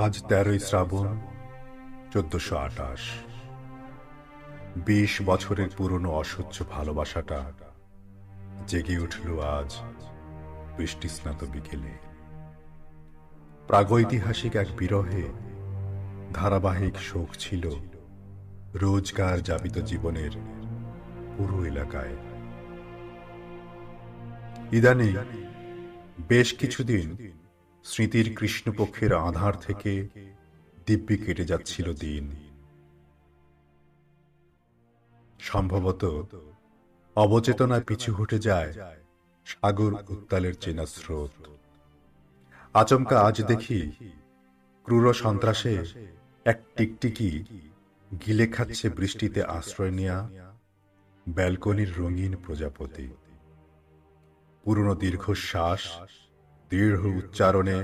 আজ ১৩ই শ্রাবণ ১৪২৮। ২০ বছরের পুরনো অসহ্য ভালোবাসাটা জেগে উঠল আজ বৃষ্টিস্নাত বিকেলে। প্রাগৈতিহাসিক এক বিরহে ধারাবাহিক শোক ছিল রোজগার যাপিত জীবনের পুরো এলাকায়। ইদানিং বেশ কিছুদিন স্মৃতির কৃষ্ণপক্ষের আঁধার থেকে দিব্যি কেটে যাচ্ছিল দিন। সম্ভবত অবচেতনায় পিছু হটে যায় সাগর উত্তালের চেনা স্রোত। আচমকা আজ দেখি ক্রূর সন্ত্রাসে এক টিকটিকি গিলে খাচ্ছে বৃষ্টিতে আশ্রয় নেয়া ব্যালকনির রঙিন প্রজাপতি। পুরনো দীর্ঘশ্বাস দৃঢ় উচ্চারণে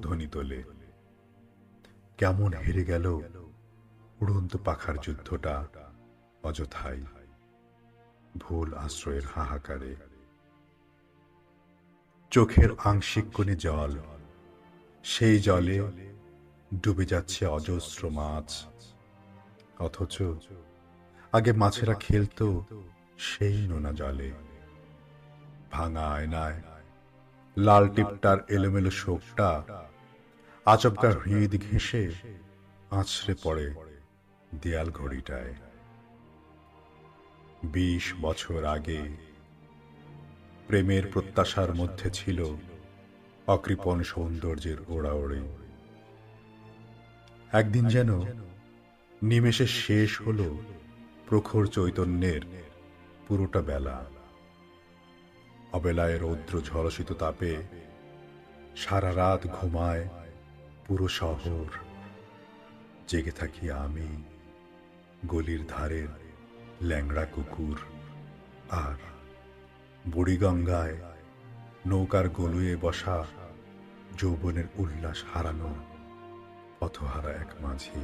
ধ্বনি তোলে। কেমন হেরে গেল উড়ন্ত পাখার যুদ্ধটা অযথাই, ভুল আশ্রয়ের হাহাকারে। চোখের আংশিক কোণে জল, সেই জলে ডুবে যাচ্ছে অজস্র মাছ। অথচ আগে মাছেরা খেলতো সেই নোনা জলে। ভাঙা আয়নায় লাল টিপটার এলোমেলো শোকটা আচমকা হৃদ ঘেঁষে আছড়ে পড়ে দেয়াল ঘড়িটায়। ২০ বছর আগে প্রেমের প্রত্যাশার মধ্যে ছিল অকৃপণ সৌন্দর্যের ওড়াওড়ি। একদিন যেন নিমেষে শেষ হলো প্রখর চৈতন্যের পুরোটা বেলা। অবেলায় রৌদ্র ঝলসিত তাপে সারা রাত ঘুমায় পুরো শহর। জেগে থাকি আমি, গলির ধারের ল্যাংড়া কুকুর, আর বুড়িগঙ্গায় নৌকার গলুয়ে বসা যৌবনের উল্লাস হারানো পথহারা এক মাঝি।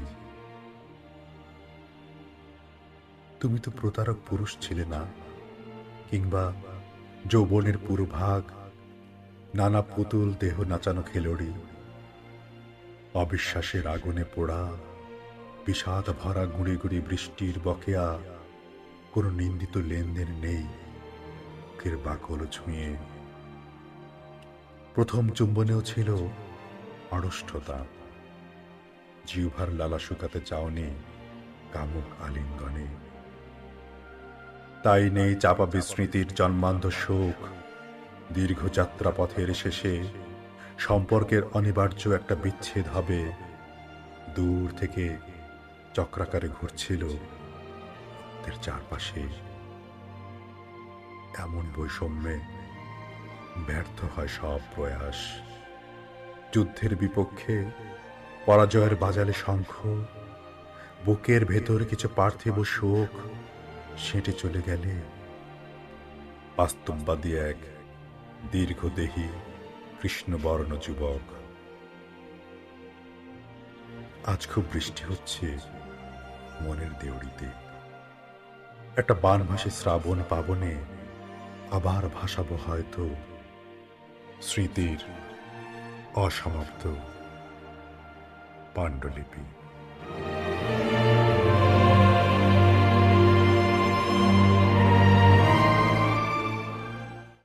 তুমি তো প্রতারক পুরুষ ছিলে না, কিংবা যৌবনের পুরোভাগ নানা পুতুল দেহ নাচানো খেলোড়ি। অবিশ্বাসের আগুনে পোড়া বিষাদ ভরা গুঁড়ি গুঁড়ি বৃষ্টির বকেয়া কোনো নিন্দিত লেনদেন নেই বুকের বাকল ছুঁয়ে। প্রথম চুম্বনেও ছিল অরুষ্ঠতা, জিহ্বার লালা শুকাতে চাওনি কামুক আলিঙ্গনে। তাই নেই চাপা বিস্মৃতির জন্মান্ধ শোক। দীর্ঘ যাত্রা পথের শেষে সম্পর্কের অনিবার্য একটা বিচ্ছেদ হবে। দূর থেকে চক্রাকারে ঘুরছিল ওদের চারপাশে। এমন বৈষম্যে ব্যর্থ হয় সব প্রয়াস। যুদ্ধের বিপক্ষে পরাজয়ের বাজালে শঙ্খ, বুকের ভেতর কিছু পার্থিব শোক সেঁটে চলে গেলে বাস্তববাদী এক দীর্ঘদেহী কৃষ্ণবর্ণ যুবক। আজ খুব বৃষ্টি হচ্ছে মনের দেউড়িতে। একটা বানভাসী শ্রাবণ পাবনে আবার ভাসাবো হয়তো স্মৃতির অসমাপ্ত পাণ্ডুলিপি।